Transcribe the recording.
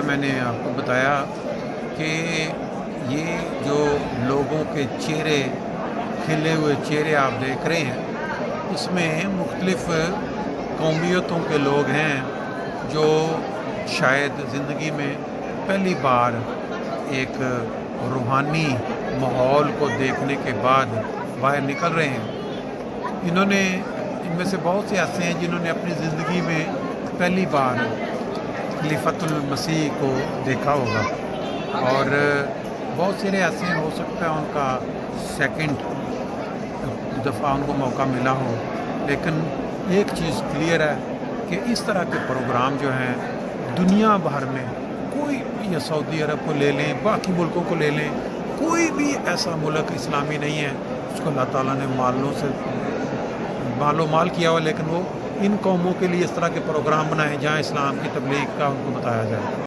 मैंने आपको बताया कि ये जो लोगों के चेहरे, खिले हुए चेहरे आप देख रहे हैं, इसमें मुख्तलिफ़ कौमियतों के लोग हैं जो शायद ज़िंदगी में पहली बार एक रूहानी माहौल को देखने के बाद बाहर निकल रहे हैं। इनमें से बहुत से ऐसे हैं जिन्होंने अपनी ज़िंदगी में पहली बार खलीफतुल मसीह को देखा होगा, और बहुत सारे ऐसे हो सकता है उनका सेकंड दफ़ा उनको मौका मिला हो। लेकिन एक चीज़ क्लियर है कि इस तरह के प्रोग्राम जो हैं दुनिया भर में, कोई या सऊदी अरब को ले लें, बाकी मुल्कों को ले लें, कोई भी ऐसा मुल्क इस्लामी नहीं है उसको अल्लाह ताला ने मालो माल किया हुआ, लेकिन वो इन कौमों के लिए इस तरह के प्रोग्राम बनाए जहाँ इस्लाम की तबलीग का उनको बताया जाए।